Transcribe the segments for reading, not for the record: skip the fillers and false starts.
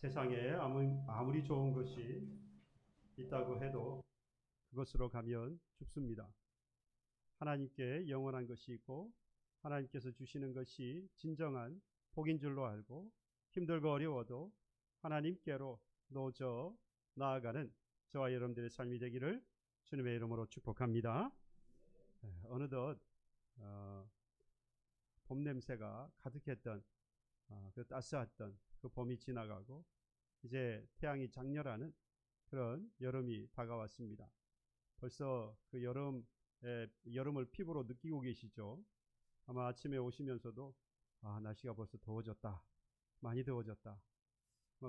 세상에 아무리 좋은 것이 있다고 해도 그것으로 가면 죽습니다. 하나님께 영원한 것이 있고 하나님께서 주시는 것이 진정한 복인 줄로 알고 힘들고 어려워도 하나님께로 노저 나아가는 저와 여러분들의 삶이 되기를 주님의 이름으로 축복합니다. 어느덧 봄 냄새가 가득했던 그 따스했던 그 봄이 지나가고 이제 태양이 장렬하는 그런 여름이 다가왔습니다. 벌써 그 여름을 피부로 느끼고 계시죠? 아마 아침에 오시면서도 날씨가 벌써 더워졌다, 많이 더워졌다,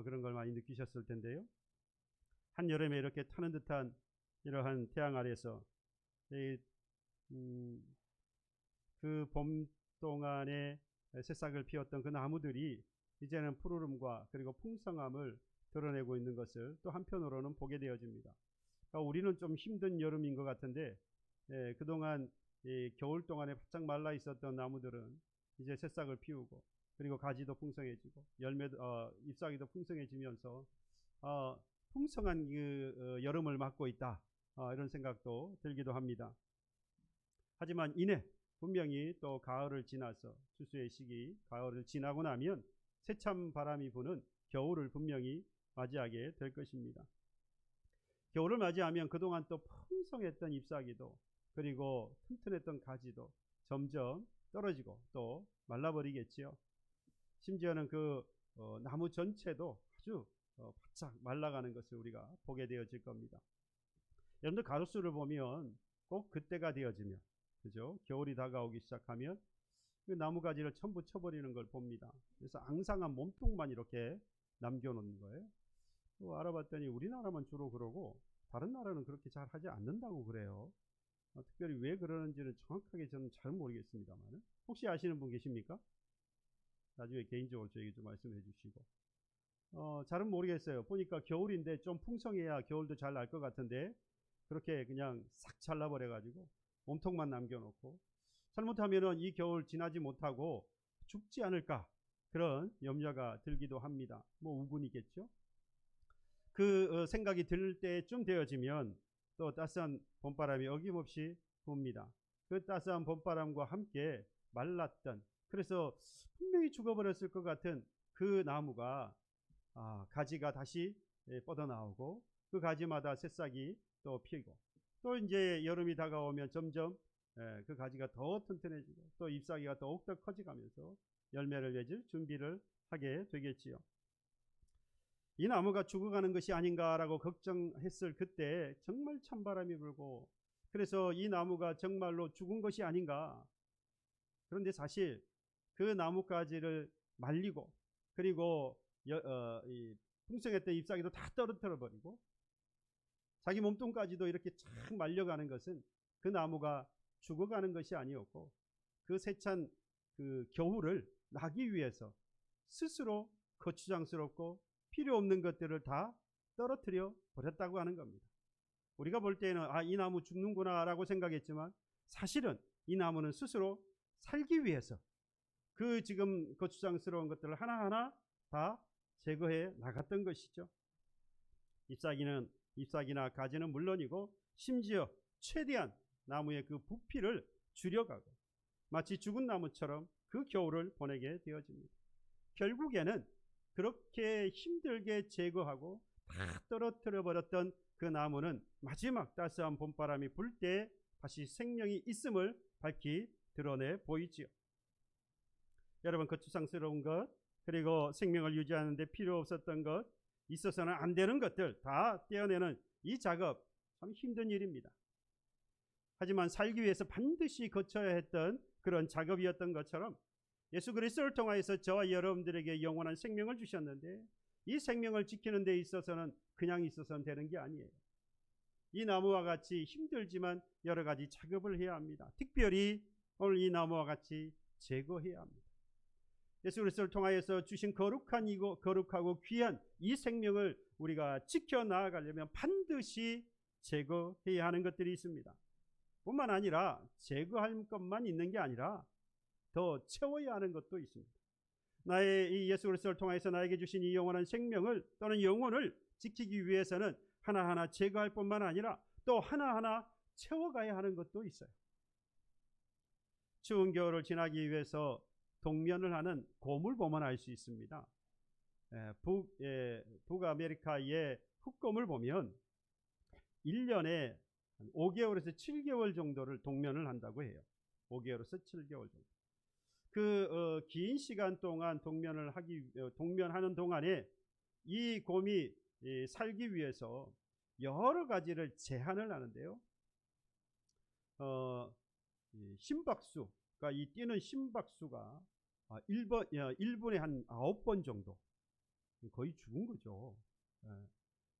그런 걸 많이 느끼셨을 텐데요. 한여름에 이렇게 타는 듯한 이러한 태양 아래서 그 봄 동안에 새싹을 피웠던 그 나무들이 이제는 푸르름과 그리고 풍성함을 드러내고 있는 것을 또 한편으로는 보게 되어집니다. 그러니까 우리는 좀 힘든 여름인 것 같은데 그동안 겨울 동안에 바짝 말라 있었던 나무들은 이제 새싹을 피우고 그리고 가지도 풍성해지고 잎사귀도 풍성해지면서 풍성한 여름을 맞고 있다, 이런 생각도 들기도 합니다. 하지만 이내 분명히 또 가을을 지나서 추수의 시기, 가을을 지나고 나면 새찬 바람이 부는 겨울을 분명히 맞이하게 될 것입니다. 겨울을 맞이하면 그동안 또 풍성했던 잎사귀도 그리고 튼튼했던 가지도 점점 떨어지고 또 말라버리겠지요. 심지어는 나무 전체도 아주 바짝 말라가는 것을 우리가 보게 되어질 겁니다. 여러분들 가로수를 보면 꼭 그때가 되어지면, 그죠? 겨울이 다가오기 시작하면 그 나무가지를 전부 쳐버리는 걸 봅니다. 그래서 앙상한 몸통만 이렇게 남겨놓는 거예요. 알아봤더니 우리나라만 주로 그러고 다른 나라는 그렇게 잘 하지 않는다고 그래요. 특별히 왜 그러는지는 정확하게 저는 잘 모르겠습니다만 혹시 아시는 분 계십니까? 나중에 개인적으로 저에게 좀 말씀해 주시고. 잘은 모르겠어요. 보니까 겨울인데 좀 풍성해야 겨울도 잘 날 것 같은데 그렇게 그냥 싹 잘라버려가지고 몸통만 남겨놓고 잘못하면은 이 겨울 지나지 못하고 죽지 않을까, 그런 염려가 들기도 합니다. 우군이겠죠. 그 생각이 들 때쯤 되어지면 또 따스한 봄바람이 어김없이 붑니다. 그 따스한 봄바람과 함께 말랐던, 그래서 분명히 죽어버렸을 것 같은 그 나무가 가지가 다시 뻗어나오고 그 가지마다 새싹이 또 피고 또 이제 여름이 다가오면 점점 그 가지가 더 튼튼해지고 또 잎사귀가 더욱더 커져가면서 열매를 맺을 준비를 하게 되겠지요. 이 나무가 죽어가는 것이 아닌가라고 걱정했을 그때 정말 찬바람이 불고 그래서 이 나무가 정말로 죽은 것이 아닌가. 그런데 사실 그 나뭇가지를 말리고 그리고 풍성했던 잎사귀도 다 떨어뜨려 버리고 자기 몸통까지도 이렇게 착 말려가는 것은 그 나무가 죽어가는 것이 아니었고 그 세찬 그 겨울을 나기 위해서 스스로 거추장스럽고 필요 없는 것들을 다 떨어뜨려 버렸다고 하는 겁니다. 우리가 볼 때는 이 나무 죽는구나 라고 생각했지만 사실은 이 나무는 스스로 살기 위해서 그 지금 거추장스러운 것들을 하나하나 다 제거해 나갔던 것이죠. 잎사귀나 가지는 물론이고 심지어 최대한 나무의 그 부피를 줄여가고 마치 죽은 나무처럼 그 겨울을 보내게 되어집니다. 결국에는 그렇게 힘들게 제거하고 다 떨어뜨려 버렸던 그 나무는 마지막 따스한 봄바람이 불 때 다시 생명이 있음을 밝히 드러내 보이지요. 여러분, 거추장스러운 것 그리고 생명을 유지하는 데 필요 없었던 것, 있어서는 안 되는 것들 다 떼어내는 이 작업 참 힘든 일입니다. 하지만 살기 위해서 반드시 거쳐야 했던 그런 작업이었던 것처럼 예수 그리스도를 통하여서 저와 여러분들에게 영원한 생명을 주셨는데 이 생명을 지키는 데 있어서는 그냥 있어서는 되는 게 아니에요. 이 나무와 같이 힘들지만 여러 가지 작업을 해야 합니다. 특별히 오늘 이 나무와 같이 제거해야 합니다. 예수 그리스도를 통하여서 주신 거룩하고 귀한 이 생명을 우리가 지켜나가려면 반드시 제거해야 하는 것들이 있습니다. 뿐만 아니라 제거할 것만 있는 게 아니라 더 채워야 하는 것도 있습니다. 나의 이 예수 그리스도를 통해서 나에게 주신 이 영원한 생명을 또는 영혼을 지키기 위해서는 하나하나 제거할 뿐만 아니라 또 하나하나 채워가야 하는 것도 있어요. 추운 겨울을 지나기 위해서 동면을 하는 곰을 보면 알 수 있습니다. 북아메리카의 흑곰을 보면 1년에 5개월에서 7개월 정도를 동면을 한다고 해요. 5개월에서 7개월 정도. 긴 시간 동안 동면하는 동안에 이 곰이 살기 위해서 여러 가지를 제한을 하는데요. 심박수, 그러니까 이 뛰는 심박수가 1분에 한 9번 정도, 거의 죽은 거죠.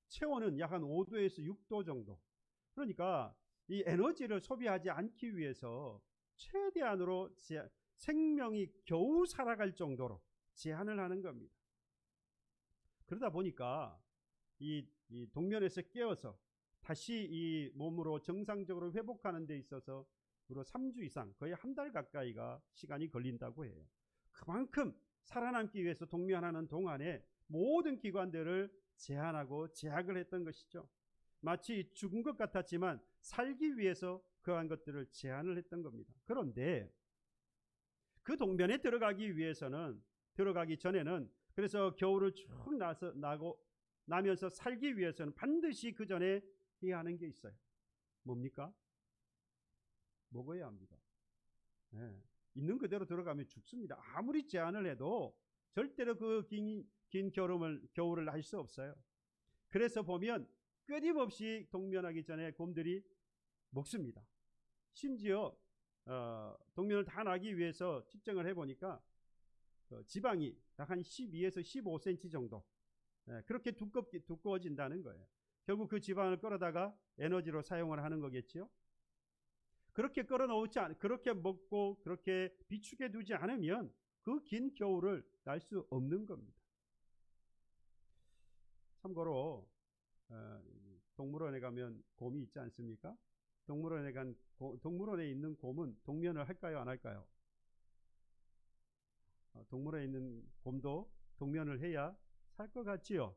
체온은 약 한 5도에서 6도 정도. 그러니까 이 에너지를 소비하지 않기 위해서 최대한으로 생명이 겨우 살아갈 정도로 제한을 하는 겁니다. 그러다 보니까 이 동면에서 깨어서 다시 이 몸으로 정상적으로 회복하는 데 있어서 무려 3주 이상, 거의 한 달 가까이가 시간이 걸린다고 해요. 그만큼 살아남기 위해서 동면하는 동안에 모든 기관들을 제한하고 제약을 했던 것이죠. 마치 죽은 것 같았지만 살기 위해서 그러한 것들을 제한을 했던 겁니다. 그런데 그 동면에 들어가기 전에는 그래서 겨울을 쭉 나면서 살기 위해서는 반드시 그 전에 해야 하는 게 있어요. 뭡니까? 먹어야 합니다. 있는 그대로 들어가면 죽습니다. 아무리 제한을 해도 절대로 그 긴 겨울을 날 수 없어요. 그래서 보면 끊임없이 동면하기 전에 곰들이 먹습니다. 심지어 동면을 다 나기 위해서 측정을 해보니까 지방이 약 한 12에서 15cm 정도, 그렇게 두꺼워진다는 거예요. 결국 그 지방을 끌어다가 에너지로 사용을 하는 거겠지요. 그렇게 그렇게 먹고 그렇게 비축해 두지 않으면 그 긴 겨울을 날 수 없는 겁니다. 참고로 동물원에 가면 곰이 있지 않습니까? 동물원에 있는 곰은 동면을 할까요, 안 할까요? 동물원에 있는 곰도 동면을 해야 살 것 같지요?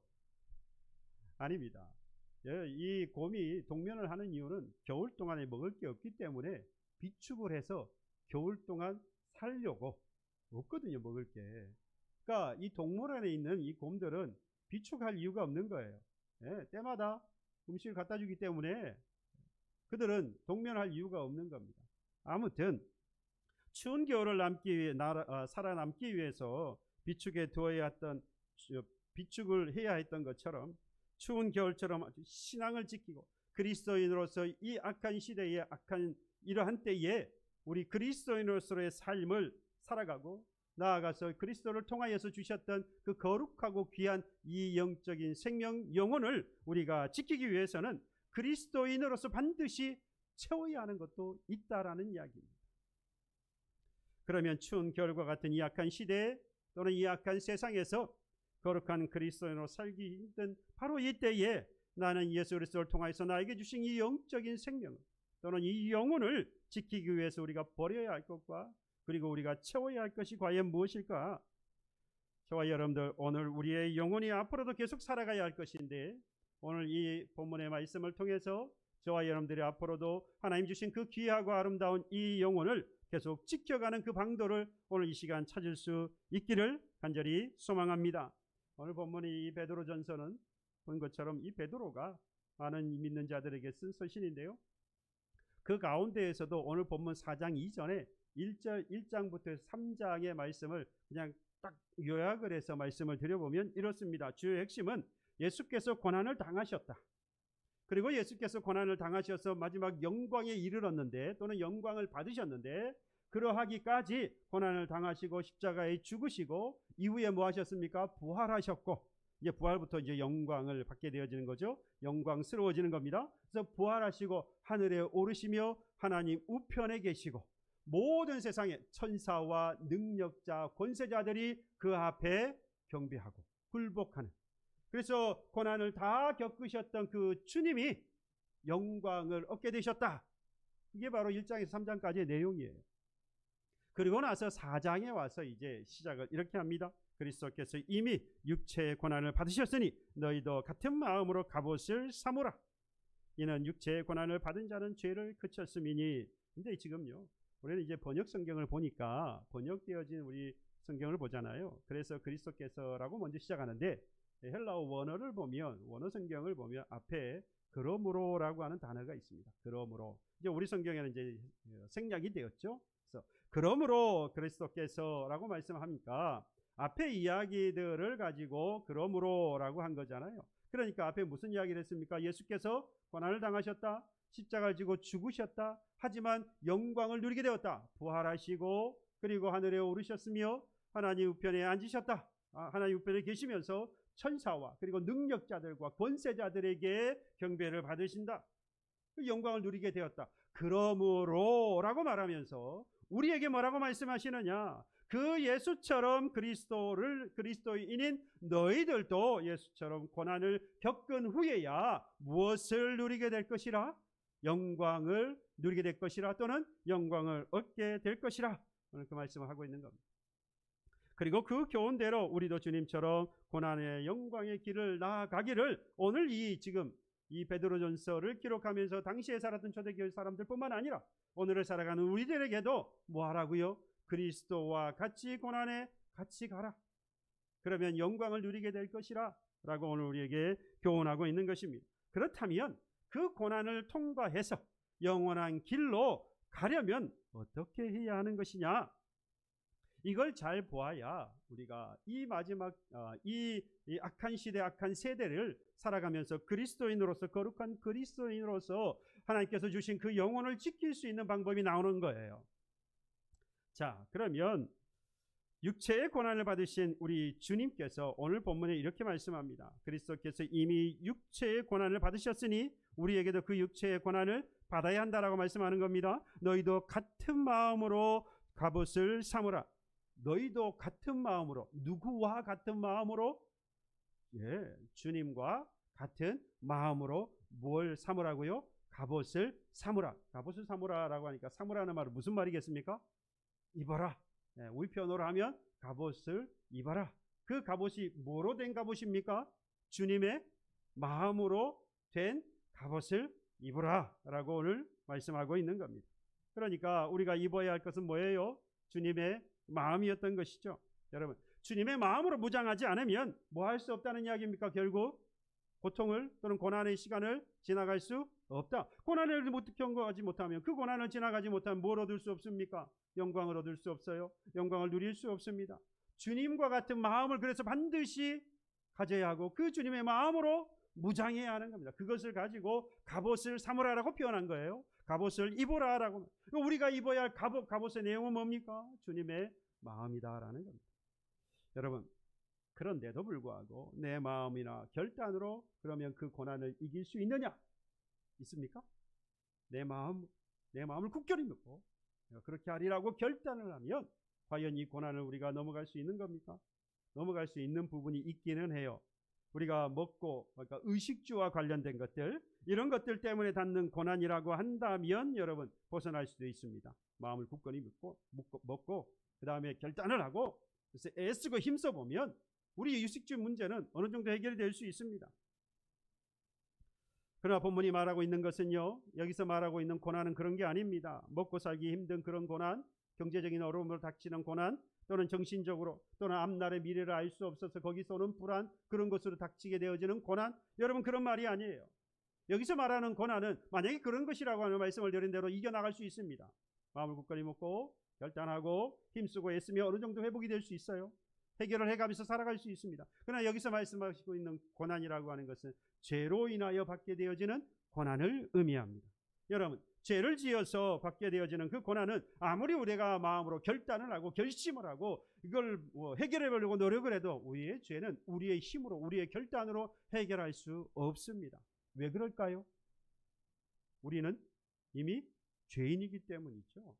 아닙니다. 이 곰이 동면을 하는 이유는 겨울 동안에 먹을 게 없기 때문에 비축을 해서 겨울 동안 살려고. 없거든요, 먹을 게. 그러니까 이 동물원에 있는 이 곰들은 비축할 이유가 없는 거예요. 때마다 음식을 갖다 주기 때문에 그들은 동면할 이유가 없는 겁니다. 아무튼 추운 겨울을 살아남기 위해서 비축을 해야 했던 것처럼 추운 겨울처럼 신앙을 지키고 그리스도인으로서 이 악한 시대에 이러한 때에 우리 그리스도인으로서의 삶을 살아가고 나아가서 그리스도를 통하여서 주셨던 그 거룩하고 귀한 이 영적인 생명 영혼을 우리가 지키기 위해서는 그리스도인으로서 반드시 채워야 하는 것도 있다라는 이야기입니다. 그러면 추운 겨울과 같은 이 악한 시대에 또는 이 악한 세상에서 거룩한 그리스도인으로 살기 힘든 바로 이때에 나는 예수 그리스도를 통하여서 나에게 주신 이 영적인 생명을 또는 이 영혼을 지키기 위해서 우리가 버려야 할 것과 그리고 우리가 채워야 할 것이 과연 무엇일까? 저와 여러분들, 오늘 우리의 영혼이 앞으로도 계속 살아가야 할 것인데 오늘 이 본문의 말씀을 통해서 저와 여러분들이 앞으로도 하나님 주신 그 귀하고 아름다운 이 영혼을 계속 지켜가는 그 방도를 오늘 이 시간 찾을 수 있기를 간절히 소망합니다. 오늘 본문이 이 베드로전서는 본 것처럼 이 베드로가 많은 믿는 자들에게 쓴 서신인데요. 그 가운데에서도 오늘 본문 4장 이전에 1장부터 3장의 말씀을 그냥 딱 요약을 해서 말씀을 드려보면 이렇습니다. 주요 핵심은 예수께서 고난을 당하셨다. 그리고 예수께서 고난을 당하셔서 마지막 영광에 이르렀는데 또는 영광을 받으셨는데 그러하기까지 고난을 당하시고 십자가에 죽으시고 이후에 뭐 하셨습니까? 부활하셨고 이제 부활부터 이제 영광을 받게 되어지는 거죠. 영광스러워지는 겁니다. 그래서 부활하시고 하늘에 오르시며 하나님 우편에 계시고 모든 세상의 천사와 능력자, 권세자들이 그 앞에 경배하고 굴복하는, 그래서 고난을 다 겪으셨던 그 주님이 영광을 얻게 되셨다. 이게 바로 1장에서 3장까지의 내용이에요. 그리고 나서 4장에 와서 이제 시작을 이렇게 합니다. 그리스도께서 이미 육체의 고난을 받으셨으니 너희도 같은 마음으로 갑옷을 삼으라. 이는 육체의 고난을 받은 자는 죄를 그쳤음이니. 근데 지금요, 우리는 이제 번역 성경을 보니까 번역되어진 우리 성경을 보잖아요. 그래서 그리스도께서라고 먼저 시작하는데 헬라어 원어를 보면, 원어 성경을 보면 앞에 그러므로라고 하는 단어가 있습니다. 그러므로. 이제 우리 성경에는 이제 생략이 되었죠. 그래서 그러므로 그리스도께서라고 말씀하니까 앞에 이야기들을 가지고 그러므로라고 한 거잖아요. 그러니까 앞에 무슨 이야기를 했습니까? 예수께서 고난을 당하셨다. 십자가를 지고 죽으셨다. 하지만 영광을 누리게 되었다. 부활하시고 그리고 하늘에 오르셨으며 하나님 우편에 앉으셨다. 하나님 우편에 계시면서 천사와 그리고 능력자들과 권세자들에게 경배를 받으신다. 그 영광을 누리게 되었다. 그러므로라고 말하면서 우리에게 뭐라고 말씀하시느냐? 그 예수처럼 그리스도인인 너희들도 예수처럼 고난을 겪은 후에야 무엇을 누리게 될 것이라? 영광을 누리게 될 것이라, 또는 영광을 얻게 될 것이라. 오늘 그 말씀을 하고 있는 겁니다. 그리고 그 교훈대로 우리도 주님처럼 고난의 영광의 길을 나아가기를 오늘 지금 이 베드로전서를 기록하면서 당시에 살았던 초대교회 사람들뿐만 아니라 오늘을 살아가는 우리들에게도 뭐 하라고요? 그리스도와 같이 고난에 같이 가라. 그러면 영광을 누리게 될 것이라 라고 오늘 우리에게 교훈하고 있는 것입니다. 그렇다면 그 고난을 통과해서 영원한 길로 가려면 어떻게 해야 하는 것이냐? 이걸 잘 보아야 우리가 이 마지막 이 악한 시대, 악한 세대를 살아가면서 그리스도인으로서, 거룩한 그리스도인으로서 하나님께서 주신 그 영혼을 지킬 수 있는 방법이 나오는 거예요. 자, 그러면 육체의 고난을 받으신 우리 주님께서 오늘 본문에 이렇게 말씀합니다. 그리스도께서 이미 육체의 고난을 받으셨으니 우리에게도 그 육체의 고난을 받아야 한다라고 말씀하는 겁니다. 너희도 같은 마음으로 갑옷을 삼으라. 너희도 같은 마음으로, 누구와 같은 마음으로? 주님과 같은 마음으로 뭘 삼으라고요? 갑옷을 삼으라. 갑옷을 삼으라라고 하니까 삼으라는 말은 무슨 말이겠습니까? 입어라. 우리 표현으로 하면 갑옷을 입어라. 그 갑옷이 뭐로 된 갑옷입니까? 주님의 마음으로 된 갑옷을 입으라 라고 오늘 말씀하고 있는 겁니다. 그러니까 우리가 입어야 할 것은 뭐예요? 주님의 마음이었던 것이죠. 여러분, 주님의 마음으로 무장하지 않으면 뭐 할 수 없다는 이야기입니까? 결국 고통을 또는 고난의 시간을 지나갈 수 없다. 고난을 겪어가지 못하면, 그 고난을 지나가지 못하면 뭘 얻을 수 없습니까? 영광을 얻을 수 없어요. 영광을 누릴 수 없습니다. 주님과 같은 마음을 그래서 반드시 가져야 하고 그 주님의 마음으로 무장해야 하는 겁니다. 그것을 가지고 갑옷을 삼으라라고 표현한 거예요. 갑옷을 입으라라고. 우리가 입어야 할 갑옷의 내용은 뭡니까? 주님의 마음이다라는 겁니다. 여러분, 그런데도 불구하고 내 마음이나 결단으로 그러면 그 고난을 이길 수 있느냐? 있습니까? 내 마음을 굳건히 믿고 그렇게 하리라고 결단을 하면 과연 이 고난을 우리가 넘어갈 수 있는 겁니까? 넘어갈 수 있는 부분이 있기는 해요. 우리가 먹고, 그러니까 의식주와 관련된 것들, 이런 것들 때문에 닿는 고난이라고 한다면 여러분 벗어날 수도 있습니다. 마음을 굳건히 먹고 그 다음에 결단을 하고 그래서 애쓰고 힘써 보면 우리 의식주 문제는 어느 정도 해결이 될 수 있습니다. 그러나 본문이 말하고 있는 것은요, 여기서 말하고 있는 고난은 그런 게 아닙니다. 먹고 살기 힘든 그런 고난, 경제적인 어려움으로 닥치는 고난, 또는 정신적으로, 또는 앞날의 미래를 알 수 없어서 거기서 오는 불안, 그런 것으로 닥치게 되어지는 고난, 여러분 그런 말이 아니에요. 여기서 말하는 고난은 만약에 그런 것이라고 하는 말씀을 드린 대로 이겨나갈 수 있습니다. 마음을 굳건히 먹고 결단하고 힘쓰고 애쓰며 어느 정도 회복이 될 수 있어요. 해결을 해가면서 살아갈 수 있습니다. 그러나 여기서 말씀하시고 있는 고난이라고 하는 것은 죄로 인하여 받게 되어지는 고난을 의미합니다. 여러분, 죄를 지어서 받게 되어지는 그 고난은 아무리 우리가 마음으로 결단을 하고 결심을 하고 이걸 해결해 보려고 노력을 해도 우리의 죄는 우리의 힘으로, 우리의 결단으로 해결할 수 없습니다. 왜 그럴까요? 우리는 이미 죄인이기 때문이죠.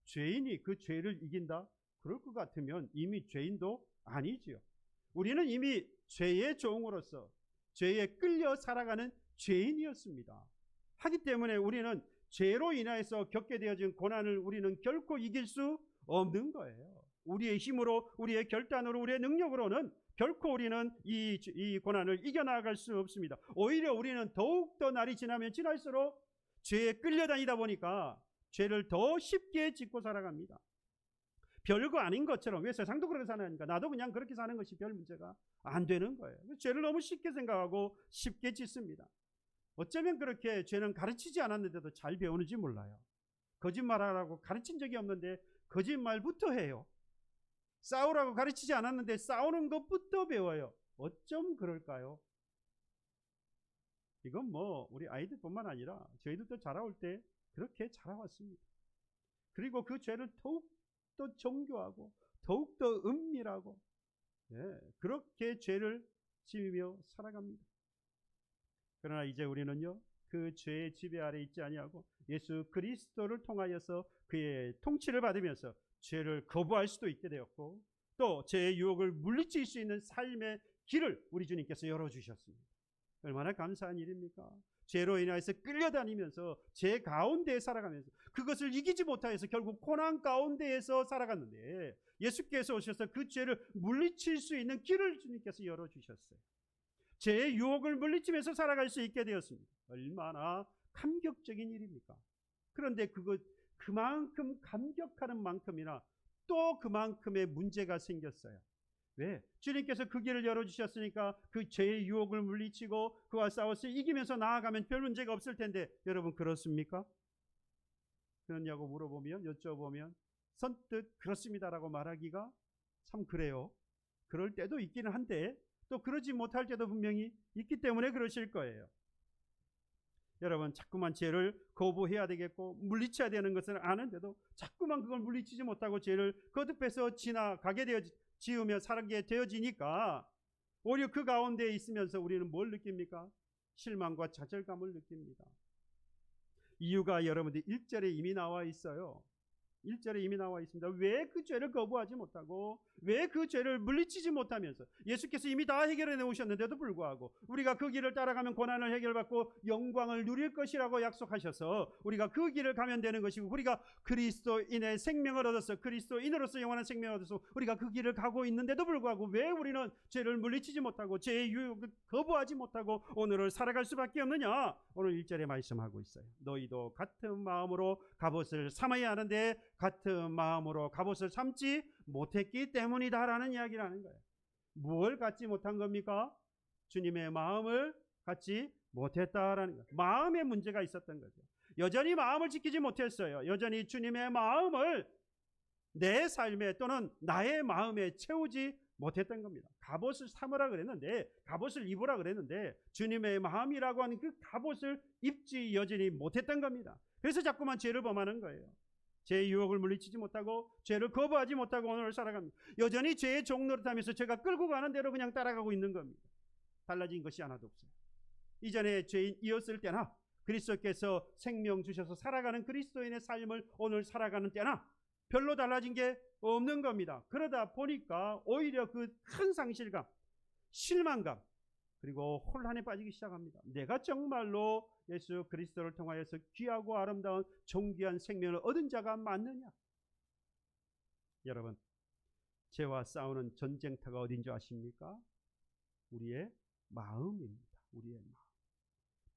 죄인이 그 죄를 이긴다? 그럴 것 같으면 이미 죄인도 아니지요. 우리는 이미 죄의 종으로서 죄에 끌려 살아가는 죄인이었습니다. 하기 때문에 우리는 죄로 인해서 겪게 되어진 고난을 우리는 결코 이길 수 없는 거예요. 우리의 힘으로, 우리의 결단으로, 우리의 능력으로는 결코 우리는 이 고난을 이겨나갈 수 없습니다. 오히려 우리는 더욱더 날이 지나면 지날수록 죄에 끌려다니다 보니까 죄를 더 쉽게 짓고 살아갑니다. 별거 아닌 것처럼. 왜? 세상도 그렇게 사니까 나도 그냥 그렇게 사는 것이 별 문제가 안 되는 거예요. 죄를 너무 쉽게 생각하고 쉽게 짓습니다. 어쩌면 그렇게 죄는 가르치지 않았는데도 잘 배우는지 몰라요. 거짓말하라고 가르친 적이 없는데 거짓말부터 해요. 싸우라고 가르치지 않았는데 싸우는 것부터 배워요. 어쩜 그럴까요? 이건 우리 아이들뿐만 아니라 저희들도 자라올 때 그렇게 자라왔습니다. 그리고 그 죄를 더욱더 정교하고 더욱더 은밀하고 그렇게 죄를 지으며 살아갑니다. 그러나 이제 우리는요, 그 죄의 지배 아래 있지 아니하고 예수 그리스도를 통하여서 그의 통치를 받으면서 죄를 거부할 수도 있게 되었고, 또 죄의 유혹을 물리칠 수 있는 삶의 길을 우리 주님께서 열어주셨습니다. 얼마나 감사한 일입니까? 죄로 인하여서 끌려다니면서 죄 가운데에 살아가면서 그것을 이기지 못하여서 결국 고난 가운데에서 살아갔는데, 예수께서 오셔서 그 죄를 물리칠 수 있는 길을 주님께서 열어주셨어요. 죄의 유혹을 물리치면서 살아갈 수 있게 되었습니다. 얼마나 감격적인 일입니까? 그런데 그만큼 감격하는 만큼이나 또 그만큼의 문제가 생겼어요. 왜? 주님께서 그 길을 열어주셨으니까 그 죄의 유혹을 물리치고 그와 싸워서 이기면서 나아가면 별 문제가 없을 텐데, 여러분 그렇습니까? 그렇냐고 물어보면, 여쭤보면 선뜻 그렇습니다라고 말하기가 참 그래요. 그럴 때도 있기는 한데 또 그러지 못할 때도 분명히 있기 때문에 그러실 거예요. 여러분, 자꾸만 죄를 거부해야 되겠고 물리쳐야 되는 것을 아는데도 자꾸만 그걸 물리치지 못하고 죄를 거듭해서 지나가게 지으며 살게 되어지니까 오히려 그 가운데 있으면서 우리는 뭘 느낍니까? 실망과 좌절감을 느낍니다. 이유가 여러분들 1절에 이미 나와 있어요. 1절에 이미 나와 있습니다. 왜 그 죄를 거부하지 못하고 왜 그 죄를 물리치지 못하면서 예수께서 이미 다 해결해 놓으셨는데도 불구하고 우리가 그 길을 따라가면 고난을 해결받고 영광을 누릴 것이라고 약속하셔서 우리가 그 길을 가면 되는 것이고, 우리가 그리스도인의 생명을 얻어서 그리스도인으로서 영원한 생명을 얻어서 우리가 그 길을 가고 있는데도 불구하고 왜 우리는 죄를 물리치지 못하고 죄의 유혹을 거부하지 못하고 오늘을 살아갈 수밖에 없느냐? 오늘 1절에 말씀하고 있어요. 너희도 같은 마음으로 갑옷을 삼아야 하는데 같은 마음으로 갑옷을 삼지 못했기 때문이다라는 이야기를 하는 거예요. 뭘 갖지 못한 겁니까? 주님의 마음을 갖지 못했다라는 거예요. 마음의 문제가 있었던 거죠. 여전히 마음을 지키지 못했어요. 여전히 주님의 마음을 내 삶에 또는 나의 마음에 채우지 못했던 겁니다. 갑옷을 삼으라 그랬는데, 갑옷을 입으라 그랬는데 주님의 마음이라고 하는 그 갑옷을 입지 여전히 못했던 겁니다. 그래서 자꾸만 죄를 범하는 거예요. 죄의 유혹을 물리치지 못하고 죄를 거부하지 못하고 오늘을 살아갑니다. 여전히 죄의 종노릇하면서 죄가 끌고 가는 대로 그냥 따라가고 있는 겁니다. 달라진 것이 하나도 없어요. 이전에 죄인이었을 때나 그리스도께서 생명 주셔서 살아가는 그리스도인의 삶을 오늘 살아가는 때나 별로 달라진 게 없는 겁니다. 그러다 보니까 오히려 그 큰 상실감, 실망감, 그리고 혼란에 빠지기 시작합니다. 내가 정말로 예수 그리스도를 통하여서 귀하고 아름다운 존귀한 생명을 얻은 자가 맞느냐? 여러분, 죄와 싸우는 전쟁터가 어딘지 아십니까? 우리의 마음입니다. 우리의 마음.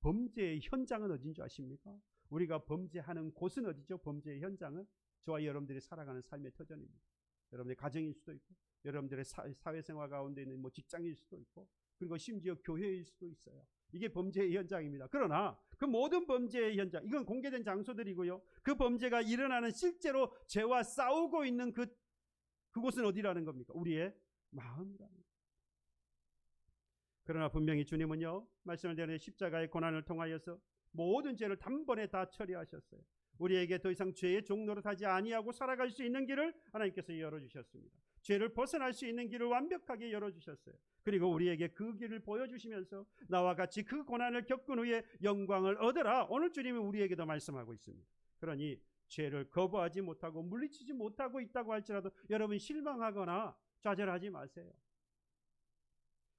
범죄의 현장은 어딘지 아십니까? 우리가 범죄하는 곳은 어디죠? 범죄의 현장은 저와 여러분들이 살아가는 삶의 터전입니다. 여러분들의 가정일 수도 있고, 여러분들의 사회생활 가운데 있는 직장일 수도 있고, 그리고 심지어 교회일 수도 있어요. 이게 범죄의 현장입니다. 그러나 그 모든 범죄의 현장, 이건 공개된 장소들이고요. 그 범죄가 일어나는 실제로 죄와 싸우고 있는 그곳은 어디라는 겁니까? 우리의 마음이라는 겁니다. 그러나 분명히 주님은요, 말씀을 드린 십자가의 고난을 통하여서 모든 죄를 단번에 다 처리하셨어요. 우리에게 더 이상 죄의 종노릇하지 아니하고 살아갈 수 있는 길을 하나님께서 열어주셨습니다. 죄를 벗어날 수 있는 길을 완벽하게 열어주셨어요. 그리고 우리에게 그 길을 보여주시면서 나와 같이 그 고난을 겪은 후에 영광을 얻으라, 오늘 주님이 우리에게도 말씀하고 있습니다. 그러니 죄를 거부하지 못하고 물리치지 못하고 있다고 할지라도 여러분 실망하거나 좌절하지 마세요.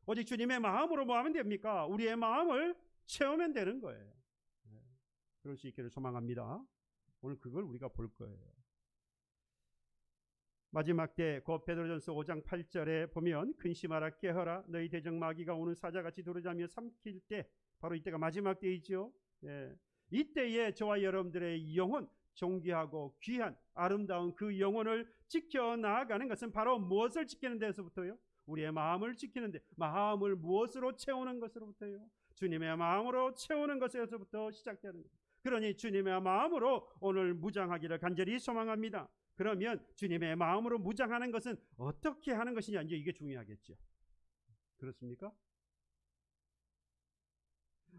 오직 주님의 마음으로 뭐 하면 됩니까? 우리의 마음을 채우면 되는 거예요. 그럴 수 있기를 소망합니다. 오늘 그걸 우리가 볼 거예요. 마지막 때 곧 베드로전서 5장 8절에 보면 근심하라 깨어라 너희 대적 마귀가 오는 사자같이 두루다니며 삼킬 때, 바로 이때가 마지막 때이죠. 예. 이때에 저와 여러분들의 영혼, 존귀하고 귀한 아름다운 그 영혼을 지켜나가는 것은 바로 무엇을 지키는 데서부터요? 우리의 마음을 지키는데, 마음을 무엇으로 채우는 것으로부터요? 주님의 마음으로 채우는 것에서부터 시작되는 것. 그러니 주님의 마음으로 오늘 무장하기를 간절히 소망합니다. 그러면 주님의 마음으로 무장하는 것은 어떻게 하는 것이냐, 이제 이게 중요하겠죠. 그렇습니까?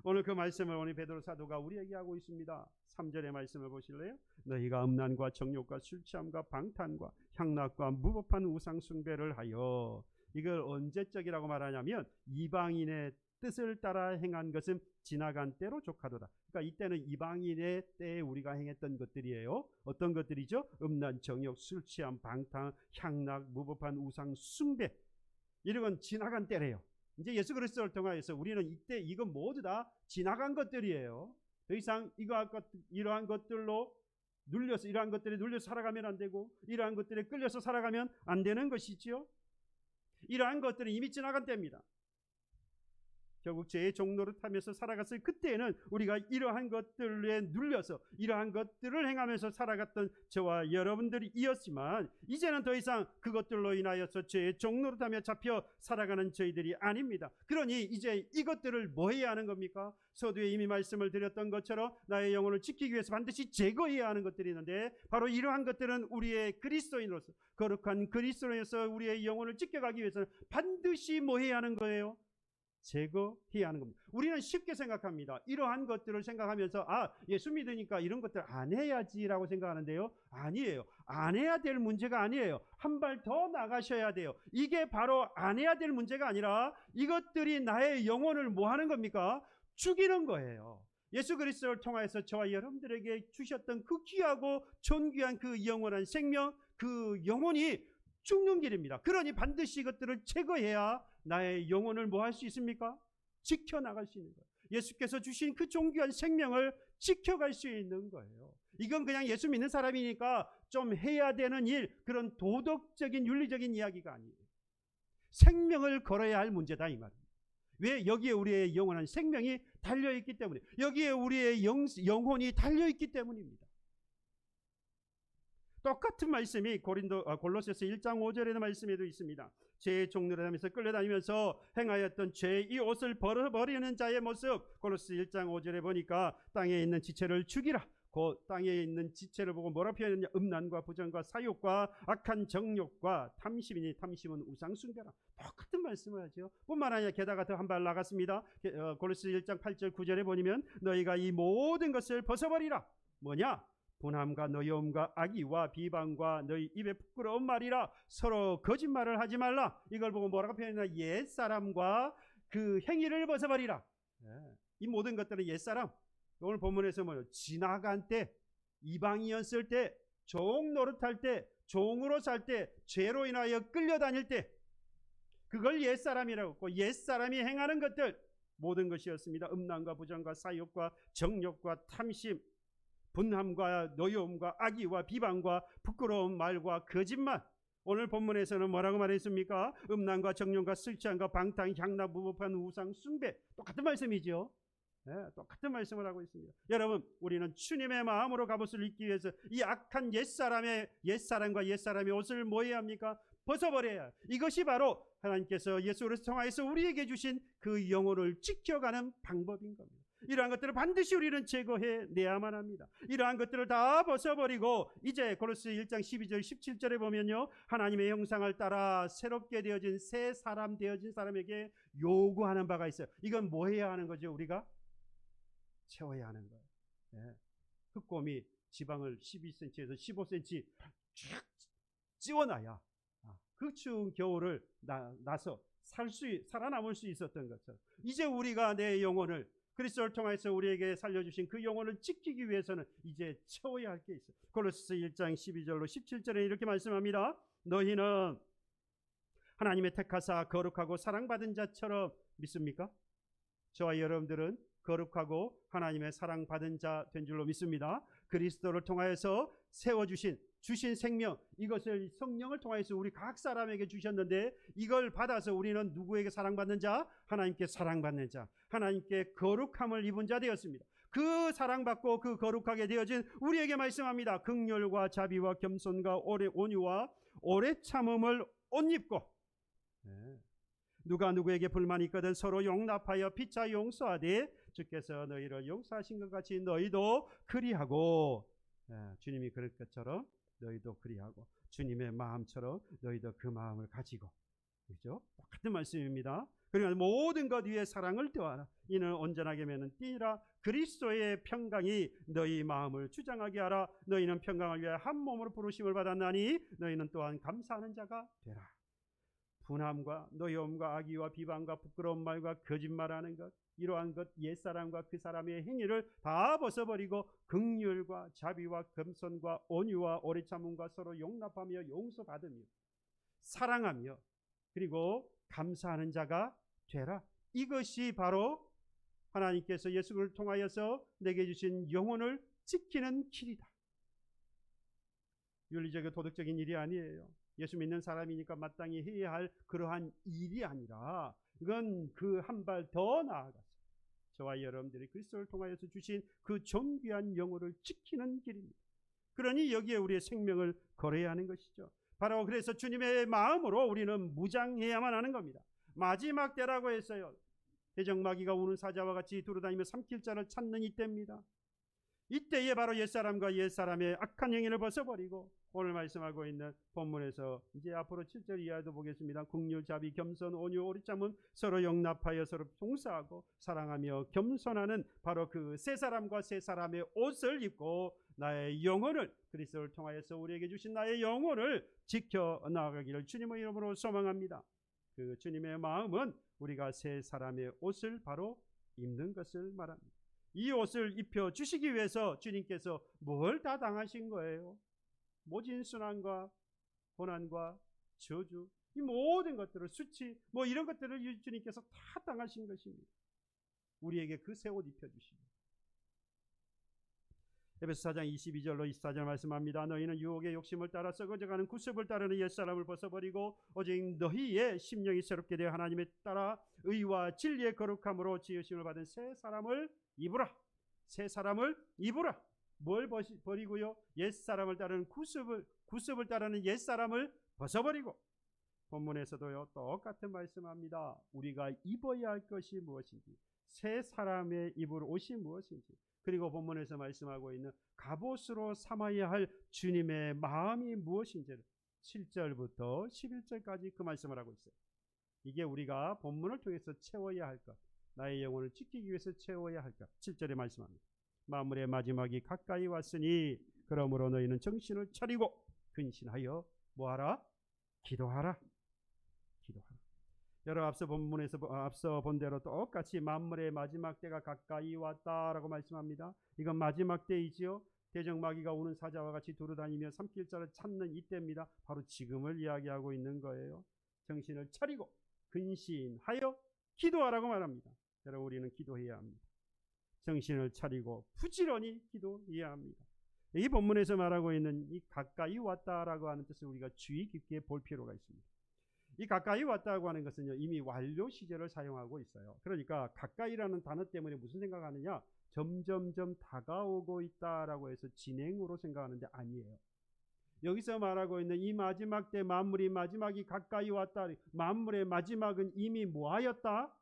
오늘 그 말씀을 오늘 베드로 사도가 우리에게 하고 있습니다. 3절의 말씀을 보실래요? 너희가 음란과 정욕과 술 취함과 방탄과 향락과 무법한 우상 숭배를 하여, 이걸 언제적이라고 말하냐면 이방인의 뜻을 따라 행한 것은 지나간 때로 족하도다. 그러니까 이때는 이방인의 때에 우리가 행했던 것들이에요. 어떤 것들이죠? 음란, 정욕, 술 취함, 방탕, 향락, 무법한 우상 숭배, 이런 건 지나간 때래요. 이제 예수 그리스도를 통하여서 우리는 이때 이건 모두 다 지나간 것들이에요. 더 이상 이러한 것들로 눌려서, 이러한 것들에 눌려서 살아가면 안 되고, 이러한 것들에 끌려서 살아가면 안 되는 것이지요. 이러한 것들은 이미 지나간 때입니다. 결국 죄의 종로를 타면서 살아갔을 그때에는 우리가 이러한 것들에 눌려서 이러한 것들을 행하면서 살아갔던 저와 여러분들이었지만, 이제는 더 이상 그것들로 인하여서 죄의 종로를 타며 잡혀 살아가는 저희들이 아닙니다. 그러니 이제 이것들을 뭐 해야 하는 겁니까? 서두에 이미 말씀을 드렸던 것처럼 나의 영혼을 지키기 위해서 반드시 제거해야 하는 것들이 있는데, 바로 이러한 것들은 우리의 그리스도인으로서, 거룩한 그리스도인으로서 우리의 영혼을 지켜가기 위해서는 반드시 뭐 해야 하는 거예요? 제거해야 하는 겁니다. 우리는 쉽게 생각합니다. 이러한 것들을 생각하면서 예수 믿으니까 이런 것들 안 해야지라고 생각하는데요. 아니에요. 안 해야 될 문제가 아니에요. 한 발 더 나가셔야 돼요. 이게 바로 안 해야 될 문제가 아니라 이것들이 나의 영혼을 뭐 하는 겁니까? 죽이는 거예요. 예수 그리스도를 통하여서 저와 여러분들에게 주셨던 그 귀하고 존귀한 그 영원한 생명, 그 영혼이 죽는 길입니다. 그러니 반드시 이것들을 제거해야 나의 영혼을 뭐 할 수 있습니까? 지켜나갈 수 있는 거예요. 예수께서 주신 그 존귀한 생명을 지켜갈 수 있는 거예요. 이건 그냥 예수 믿는 사람이니까 좀 해야 되는 일, 그런 도덕적인 윤리적인 이야기가 아니에요. 생명을 걸어야 할 문제다 이 말입니다. 왜? 여기에 우리의 영원한 생명이 달려있기 때문에, 여기에 우리의 영혼이 달려있기 때문입니다. 똑같은 말씀이 골로새서 1장 5절의 말씀에도 있습니다. 죄의 종로를 하면서 끌려다니면서 행하였던 죄의 옷을 벗어버리는 자의 모습, 골로새 1장 5절에 보니까 땅에 있는 지체를 죽이라. 그 땅에 있는 지체를 보고 뭐라 표현했냐? 음란과 부정과 사욕과 악한 정욕과 탐심이니 탐심은 우상숭배라. 똑같은 말씀을 하죠. 뿐만 아니라 게다가 더 한 발 나갔습니다. 골로새 1장 8절 9절에 보면 너희가 이 모든 것을 벗어버리라. 뭐냐? 분함과 노여움과 악의와 비방과 너희 입에 부끄러운 말이라. 서로 거짓말을 하지 말라. 이걸 보고 뭐라고 표현했나? 옛사람과 그 행위를 벗어버리라. 이 모든 것들은 옛사람. 오늘 본문에서 뭐예요? 지나간 때, 이방이었을 때, 종 노릇할 때, 종으로 살 때, 죄로 인하여 끌려다닐 때, 그걸 옛사람이라고 했고, 옛사람이 행하는 것들 모든 것이었습니다. 음란과 부정과 사욕과 정욕과 탐심, 분함과 노여움과 악의와 비방과 부끄러운 말과 거짓말. 오늘 본문에서는 뭐라고 말했습니까? 음란과 정욕과 술 취함과 방탕, 향락, 무법한 우상 숭배. 똑같은 말씀이죠. 똑같은 말씀을 하고 있습니다. 여러분, 우리는 주님의 마음으로 갑옷을 입기 위해서 이 악한 옛사람과 옛사람의 옷을 뭐 해야 합니까? 벗어버려야. 이것이 바로 하나님께서 예수를 통하여서 우리에게 주신 그 영혼을 지켜가는 방법인 겁니다. 이러한 것들을 반드시 우리는 제거해내야만 합니다. 이러한 것들을 다 벗어버리고 이제 골로새 1장 12절 17절에 보면요, 하나님의 형상을 따라 새롭게 되어진 새 사람 되어진 사람에게 요구하는 바가 있어요. 이건 뭐 해야 하는 거죠? 우리가 채워야 하는 거예요. 흑곰이 지방을 12cm에서 15cm 쭉 찌워놔야 그 추운 겨울을 나서 살아남을 수 있었던 것처럼, 이제 우리가 내 영혼을 그리스도를 통해서 우리에게 살려주신 그 영혼을 지키기 위해서는 이제 채워야 할 게 있어요. 골로새 1장 12절로 17절에 이렇게 말씀합니다. 너희는 하나님의 택하사 거룩하고 사랑받은 자처럼 믿습니까? 저와 여러분들은 거룩하고 하나님의 사랑받은 자 된 줄로 믿습니다. 그리스도를 통하여서 세워주신 주신 생명, 이것을 성령을 통해서 우리 각 사람에게 주셨는데 이걸 받아서 우리는 누구에게 사랑받는 자? 하나님께 사랑받는 자, 하나님께 거룩함을 입은 자 되었습니다. 그 사랑받고 그 거룩하게 되어진 우리에게 말씀합니다. 긍휼과 자비와 겸손과 온유와 오래 참음을 옷 입고, 누가 누구에게 불만이 있거든 서로 용납하여 피차 용서하되 주께서 너희를 용서하신 것 같이 너희도 그리하고, 주님이 그럴 것처럼 너희도 그리하고, 주님의 마음처럼 너희도 그 마음을 가지고. 그렇죠? 똑같은 말씀입니다. 그러니까 모든 것 위에 사랑을 더하라. 이는 온전하게 매는 띠라. 그리스도의 평강이 너희 마음을 주장하게 하라. 너희는 평강을 위해 한 몸으로 부르심을 받았나니 너희는 또한 감사하는 자가 되라. 분함과 노여움과 악의와 비방과 부끄러운 말과 거짓말하는 것, 이러한 것 옛사람과 그 사람의 행위를 다 벗어버리고 긍휼과 자비와 겸손과 온유와 오래 참음과 서로 용납하며 용서받으며 사랑하며 그리고 감사하는 자가 되라. 이것이 바로 하나님께서 예수를 통하여서 내게 주신 영혼을 지키는 길이다. 윤리적이고 도덕적인 일이 아니에요. 예수 믿는 사람이니까 마땅히 해야 할 그러한 일이 아니라 이건 그 한 발 더 나아가서 저와 여러분들이 그리스도를 통하여서 주신 그 존귀한 영혼을 지키는 길입니다. 그러니 여기에 우리의 생명을 걸어야 하는 것이죠. 바로 그래서 주님의 마음으로 우리는 무장해야만 하는 겁니다. 마지막 때라고 했어요. 대적마귀가 우는 사자와 같이 두루다니며 삼킬 자를 찾는 이때입니다. 이때에 바로 옛사람과 옛사람의 악한 행위를 벗어버리고 오늘 말씀하고 있는 본문에서 이제 앞으로 7절 이하도 보겠습니다. 긍휼, 자비, 겸손, 온유, 오래 참음, 서로 용납하여 서로 봉사하고 사랑하며 겸손하는 바로 그 세 사람과 세 사람의 옷을 입고 나의 영혼을, 그리스도를 통하여서 우리에게 주신 나의 영혼을 지켜나가기를 주님의 이름으로 소망합니다. 그 주님의 마음은 우리가 세 사람의 옷을 바로 입는 것을 말합니다. 이 옷을 입혀 주시기 위해서 주님께서 뭘 다 당하신 거예요? 모진 순환과 고난과 저주, 이 모든 것들을, 수치, 이런 것들을 주님께서 다 당하신 것입니다. 우리에게 그 새 옷 입혀주십니다. 에베소 4장 22절로 24절 말씀합니다. 너희는 유혹의 욕심을 따라 썩어져가는 구습을 따르는 옛사람을 벗어버리고 오직 너희의 심령이 새롭게 되어 하나님에 따라 의와 진리의 거룩함으로 지으심을 받은 새 사람을 입으라. 새 사람을 입으라. 뭘 버리고요? 옛사람을 따르는 구습을 따르는 옛사람을 벗어버리고. 본문에서도요 똑같은 말씀합니다. 우리가 입어야 할 것이 무엇인지, 새 사람의 입을 옷이 무엇인지, 그리고 본문에서 말씀하고 있는 갑옷으로 삼아야 할 주님의 마음이 무엇인지를 7절부터 11절까지 그 말씀을 하고 있어요. 이게 우리가 본문을 통해서 채워야 할 것, 나의 영혼을 지키기 위해서 채워야 할 것. 7절에 말씀합니다. 만물의 마지막이 가까이 왔으니 그러므로 너희는 정신을 차리고 근신하여 뭐하라? 기도하라. 기도하라. 여러분 앞서 본문에서 앞서 본 대로 똑같이 만물의 마지막 때가 가까이 왔다라고 말씀합니다. 이건 마지막 때이지요. 대적마귀가 오는 사자와 같이 두루다니며 삼킬 자를 찾는 이때입니다. 바로 지금을 이야기하고 있는 거예요. 정신을 차리고 근신하여 기도하라고 말합니다. 여러분 우리는 기도해야 합니다. 정신을 차리고 부지런히 기도해야 합니다. 이 본문에서 말하고 있는 이 가까이 왔다라고 하는 뜻을 우리가 주의 깊게 볼 필요가 있습니다. 이 가까이 왔다고 하는 것은요 이미 완료 시제를 사용하고 있어요. 그러니까 가까이라는 단어 때문에 무슨 생각하느냐, 점점점 다가오고 있다라고 해서 진행으로 생각하는데 아니에요. 여기서 말하고 있는 이 마지막 때 만물이 마지막이 가까이 왔다, 만물의 마지막은 이미 뭐하였다?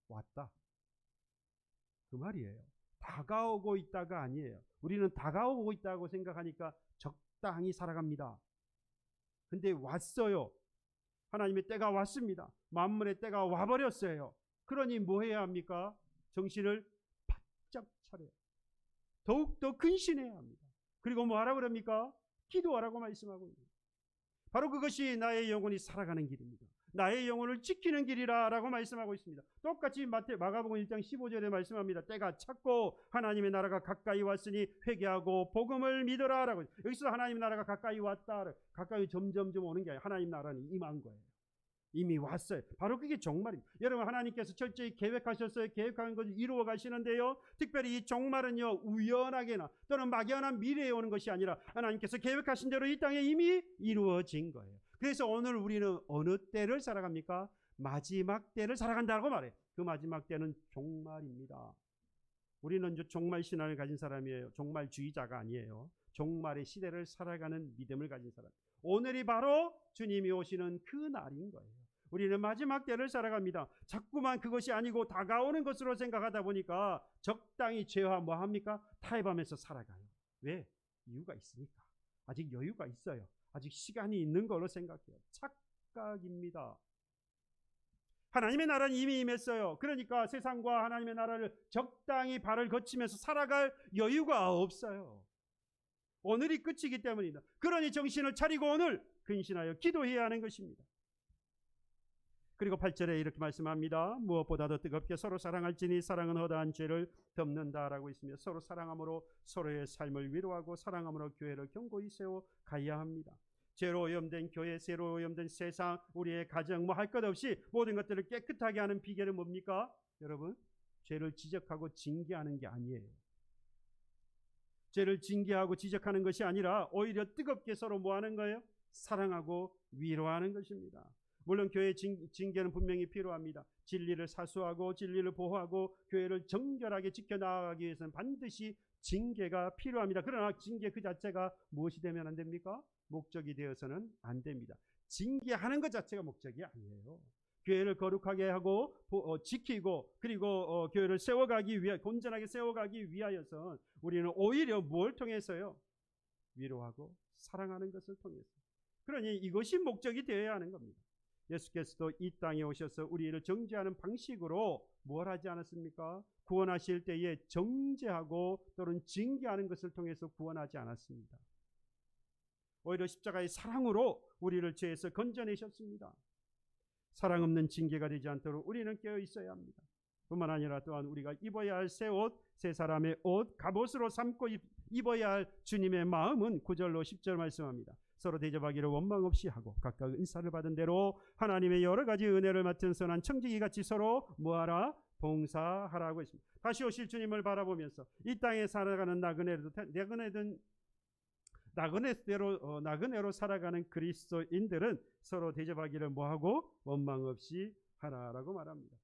왔다, 그 말이에요. 다가오고 있다가 아니에요. 우리는 다가오고 있다고 생각하니까 적당히 살아갑니다. 근데 왔어요. 하나님의 때가 왔습니다. 만물의 때가 와버렸어요. 그러니 뭐 해야 합니까? 정신을 바짝 차려요. 더욱더 근신해야 합니다. 그리고 뭐 하라고 그럽니까? 기도하라고 말씀하고 있습니다. 바로 그것이 나의 영혼이 살아가는 길입니다. 나의 영혼을 지키는 길이라고 말씀하고 있습니다. 똑같이 마가복음 1장 15절에 말씀합니다. 때가 찼고 하나님의 나라가 가까이 왔으니 회개하고 복음을 믿으라라고. 여기서 하나님의 나라가 가까이 왔다, 가까이 점점점 오는 게 아니라 하나님 나라는 임한 거예요. 이미 왔어요. 바로 그게 종말입니다. 여러분, 하나님께서 철저히 계획하셨어요. 계획한 것을 이루어 가시는데요. 특별히 이 종말은요, 우연하게나 또는 막연한 미래에 오는 것이 아니라 하나님께서 계획하신 대로 이 땅에 이미 이루어진 거예요. 그래서 오늘 우리는 어느 때를 살아갑니까? 마지막 때를 살아간다고 말해요. 그 마지막 때는 종말입니다. 우리는 종말 신앙을 가진 사람이에요. 종말주의자가 아니에요. 종말의 시대를 살아가는 믿음을 가진 사람. 오늘이 바로 주님이 오시는 그 날인 거예요. 우리는 마지막 때를 살아갑니다. 자꾸만 그것이 아니고 다가오는 것으로 생각하다 보니까 적당히 죄와 뭐합니까? 타협하면서 살아가요. 왜? 이유가 있으니까. 아직 여유가 있어요. 아직 시간이 있는 걸로 생각해요. 착각입니다. 하나님의 나라는 이미 임했어요. 그러니까 세상과 하나님의 나라를 적당히 발을 거치면서 살아갈 여유가 없어요. 오늘이 끝이기 때문이다. 그러니 정신을 차리고 오늘 근신하여 기도해야 하는 것입니다. 그리고 8절에 이렇게 말씀합니다. 무엇보다도 뜨겁게 서로 사랑할지니 사랑은 허다한 죄를 덮는다라고 있으며 서로 사랑함으로 서로의 삶을 위로하고 사랑함으로 교회를 견고히 세워 가야 합니다. 죄로 오염된 교회, 죄로 오염된 세상, 우리의 가정, 뭐 할 것 없이 모든 것들을 깨끗하게 하는 비결은 뭡니까? 여러분, 죄를 지적하고 징계하는 게 아니에요. 죄를 징계하고 지적하는 것이 아니라 오히려 뜨겁게 서로 뭐 하는 거예요? 사랑하고 위로하는 것입니다. 물론 교회의 징계는 분명히 필요합니다. 진리를 사수하고 진리를 보호하고 교회를 정결하게 지켜나가기 위해서는 반드시 징계가 필요합니다. 그러나 징계 그 자체가 무엇이 되면 안 됩니까? 목적이 되어서는 안 됩니다. 징계하는 것 자체가 목적이 아니에요. 교회를 거룩하게 하고 지키고 그리고 교회를 세워가기 위해 온전하게 세워가기 위하여서 우리는 오히려 뭘 통해서요? 위로하고 사랑하는 것을 통해서. 그러니 이것이 목적이 되어야 하는 겁니다. 예수께서도 이 땅에 오셔서 우리를 정죄하는 방식으로 뭘 하지 않았습니까? 구원하실 때에 정죄하고 또는 징계하는 것을 통해서 구원하지 않았습니다. 오히려 십자가의 사랑으로 우리를 죄에서 건져내셨습니다. 사랑 없는 징계가 되지 않도록 우리는 깨어 있어야 합니다. 뿐만 아니라 또한 우리가 입어야 할 새 옷, 새 사람의 옷, 갑옷으로 삼고 입어야 할 주님의 마음은 9절로 10절 말씀합니다. 서로 대접하기를 원망 없이 하고 각각 은사를 받은 대로 하나님의 여러 가지 은혜를 맡은 선한 청지기 같이 서로 뭐하라? 봉사하라고 했습니다. 다시 오실 주님을 바라보면서 이 땅에 살아가는 나그네로 살아가는 그리스도인들은 서로 대접하기를 뭐하고? 원망 없이 하라라고 말합니다.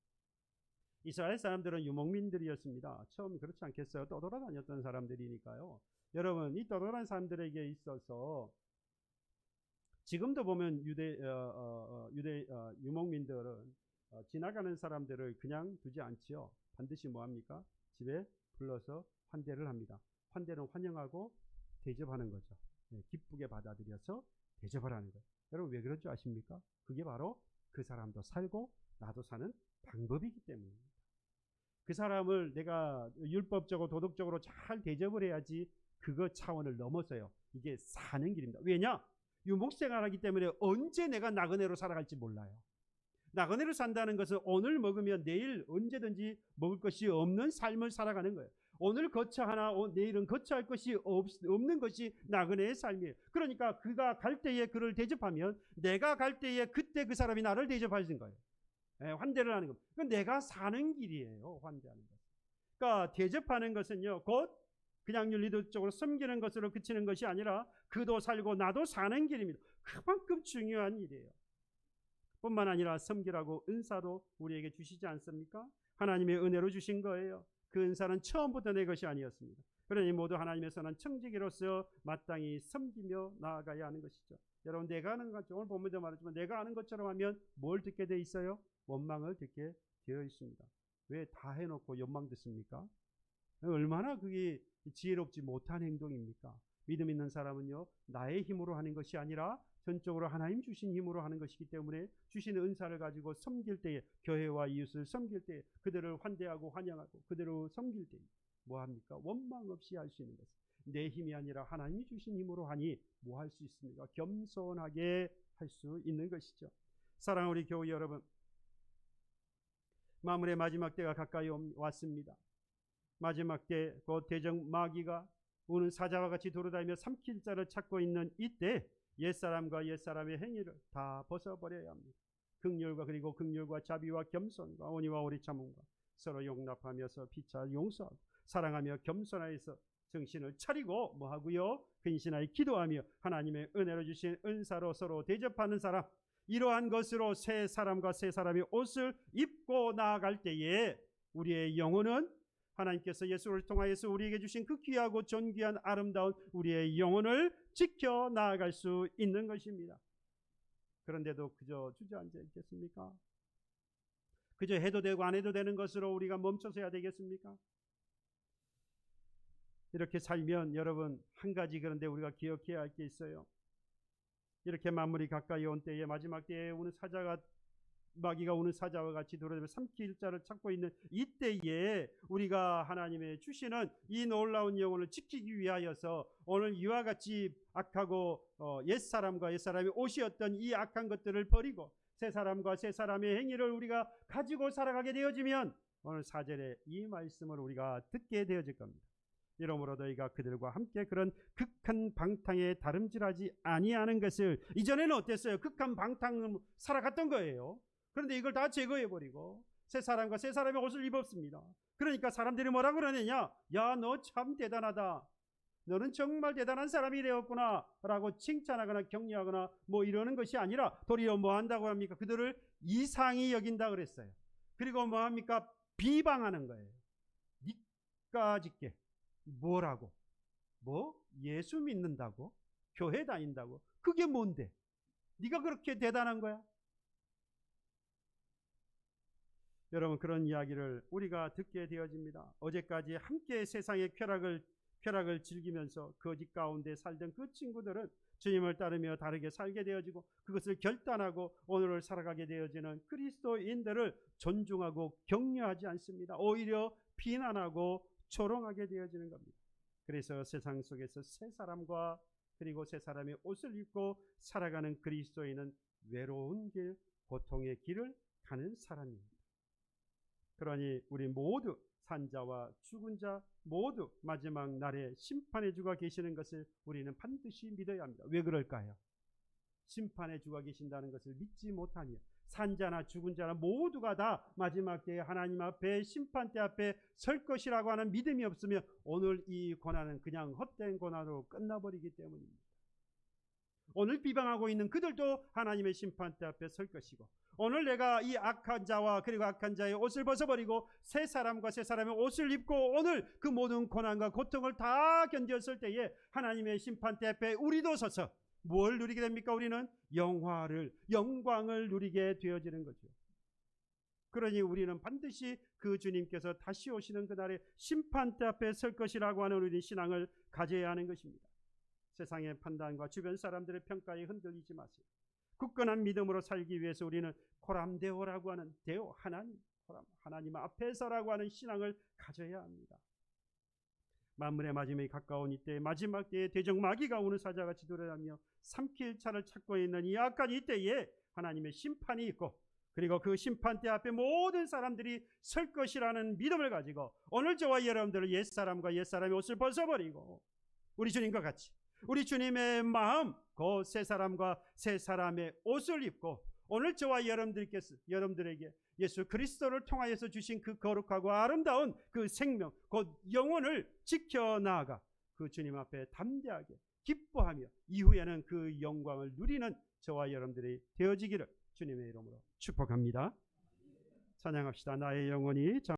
이스라엘 사람들은 유목민들이었습니다. 처음 그렇지 않겠어요? 떠돌아다녔던 사람들이니까요. 여러분, 이 떠돌아다니는 사람들에게 있어서 지금도 보면 유목민들은 지나가는 사람들을 그냥 두지 않지요. 반드시 뭐합니까? 집에 불러서 환대를 합니다. 환대는 환영하고 대접하는 거죠. 네, 기쁘게 받아들여서 대접을 하는 거예요. 여러분, 왜 그런 줄 아십니까? 그게 바로 그 사람도 살고 나도 사는 방법이기 때문입니다. 그 사람을 내가 율법적으로 도덕적으로 잘 대접을 해야지 그거 차원을 넘어서요. 이게 사는 길입니다. 왜냐? 유목생활하기 때문에 언제 내가 나그네로 살아갈지 몰라요. 나그네로 산다는 것은 오늘 먹으면 내일 언제든지 먹을 것이 없는 삶을 살아가는 거예요. 오늘 거처하나 내일은 거처할 것이 없는 것이 나그네의 삶이에요. 그러니까 그가 갈 때에 그를 대접하면 내가 갈 때에 그때 그 사람이 나를 대접하는 거예요. 환대를 하는 겁니다. 그건 내가 사는 길이에요. 환대하는 것. 그러니까 대접하는 것은요, 곧 그냥 윤리적으로 섬기는 것으로 그치는 것이 아니라 그도 살고 나도 사는 길입니다. 그만큼 중요한 일이에요. 뿐만 아니라 섬기라고 은사도 우리에게 주시지 않습니까? 하나님의 은혜로 주신 거예요. 그 은사는 처음부터 내 것이 아니었습니다. 그러니 모두 하나님의 선한 청지기로서 마땅히 섬기며 나아가야 하는 것이죠. 여러분, 내가 아는 것, 오늘 본문도 말했지만 내가 아는 것처럼 하면 뭘 듣게 돼 있어요? 원망을 듣게 되어 있습니다. 왜 다 해놓고 원망 듣습니까? 얼마나 그게 지혜롭지 못한 행동입니까? 믿음 있는 사람은요, 나의 힘으로 하는 것이 아니라 전적으로 하나님 주신 힘으로 하는 것이기 때문에 주신 은사를 가지고 섬길 때에, 교회와 이웃을 섬길 때에, 그들을 환대하고 환영하고 그들을 섬길 때에 뭐합니까? 원망 없이 할 수 있는 것은 내 힘이 아니라 하나님이 주신 힘으로 하니 뭐 할 수 있습니까? 겸손하게 할 수 있는 것이죠. 사랑하는 우리 교회 여러분, 만물의 마지막 때가 가까이 왔습니다. 마지막 때 곧 대적 마귀가 우는 사자와 같이 돌아다니며 삼킬 자를 찾고 있는 이때 옛사람과 옛사람의 행위를 다 벗어버려야 합니다. 긍휼과 그리고 긍휼과 자비와 겸손과 온유와 오래 참음과 서로 용납하면서 피차 용서하고 사랑하며 겸손하여서 정신을 차리고 뭐하고요? 근신하여 기도하며 하나님의 은혜로 주신 은사로 서로 대접하는 사람, 이러한 것으로 새 사람과 새 사람의 옷을 입고 나아갈 때에 우리의 영혼은 하나님께서 예수를 통하여서 우리에게 주신 그 귀하고 존귀한 아름다운 우리의 영혼을 지켜 나아갈 수 있는 것입니다. 그런데도 그저 주저앉아 있겠습니까? 그저 해도 되고 안 해도 되는 것으로 우리가 멈춰서야 되겠습니까? 이렇게 살면 여러분 한 가지 그런데 우리가 기억해야 할 게 있어요. 이렇게 만물이 가까이 온 때에 마지막 때에 오는 사자가 마귀가 오는 사자와 같이 돌아다니며 삼킬 자를 찾고 있는 이때에 우리가 하나님의 주시는 이 놀라운 영혼을 지키기 위하여서 오늘 이와 같이 악하고 옛사람과 옛사람의 옷이었던 이 악한 것들을 버리고 새 사람과 새 사람의 행위를 우리가 가지고 살아가게 되어지면 오늘 4절에 이 말씀을 우리가 듣게 되어질 겁니다. 이러므로 너희가 그들과 함께 그런 극한 방탕에 다름질하지 아니하는 것을, 이전에는 어땠어요? 극한 방탕을 살아갔던 거예요. 그런데 이걸 다 제거해버리고 새 사람과 새 사람의 옷을 입었습니다. 그러니까 사람들이 뭐라 그러느냐? 야, 너 참 대단하다. 너는 정말 대단한 사람이 되었구나 라고 칭찬하거나 격려하거나 뭐 이러는 것이 아니라 도리어 뭐 한다고 합니까? 그들을 이상히 여긴다 그랬어요. 그리고 뭐 합니까? 비방하는 거예요. 니까짓게 뭐라고? 뭐? 예수 믿는다고? 교회 다닌다고? 그게 뭔데? 네가 그렇게 대단한 거야? 여러분, 그런 이야기를 우리가 듣게 되어집니다. 어제까지 함께 세상의 쾌락을 즐기면서 거짓 가운데 살던 그 친구들은 주님을 따르며 다르게 살게 되어지고 그것을 결단하고 오늘을 살아가게 되어지는 그리스도인들을 존중하고 격려하지 않습니다. 오히려 비난하고 조롱하게 되어지는 겁니다. 그래서 세상 속에서 새 사람과 그리고 새 사람의 옷을 입고 살아가는 그리스도인은 외로운 길, 고통의 길을 가는 사람입니다. 그러니 우리 모두 산자와 죽은 자 모두 마지막 날에 심판의 주가 계시는 것을 우리는 반드시 믿어야 합니다. 왜 그럴까요? 심판의 주가 계신다는 것을 믿지 못하니 산자나 죽은 자나 모두가 다 마지막 때에 하나님 앞에 심판대 앞에 설 것이라고 하는 믿음이 없으면 오늘 이 고난은 그냥 헛된 고난으로 끝나버리기 때문입니다. 오늘 비방하고 있는 그들도 하나님의 심판대 앞에 설 것이고 오늘 내가 이 악한 자와 그리고 악한 자의 옷을 벗어버리고 새 사람과 새 사람의 옷을 입고 오늘 그 모든 고난과 고통을 다 견뎠을 때에 하나님의 심판대 앞에 우리도 서서 뭘 누리게 됩니까? 우리는 영광을 누리게 되어지는 거죠. 그러니 우리는 반드시 그 주님께서 다시 오시는 그날에 심판대 앞에 설 것이라고 하는 우리 신앙을 가져야 하는 것입니다. 세상의 판단과 주변 사람들의 평가에 흔들리지 마세요. 굳건한 믿음으로 살기 위해서 우리는 코람데오라고 하는 데오 하나님 앞에서라고 하는 신앙을 가져야 합니다. 만물의 마지막이 가까운 이때 마지막 때에 대적 마귀가 오는 사자같이 돌아다니며 삼킬 자를 찾고 있는 이 악한 이때에 하나님의 심판이 있고 그리고 그 심판대 앞에 모든 사람들이 설 것이라는 믿음을 가지고 오늘 저와 여러분들은 옛사람과 옛사람의 옷을 벗어버리고 우리 주님과 같이 우리 주님의 마음 그 새 사람과 새 사람의 옷을 입고 오늘 저와 여러분들에게 예수 그리스도를 통하여서 주신 그 거룩하고 아름다운 그 생명 곧 영혼을 지켜나가 그 주님 앞에 담대하게 기뻐하며 이후에는 그 영광을 누리는 저와 여러분들이 되어지기를 주님의 이름으로 축복합니다. 찬양합시다. 나의 영혼이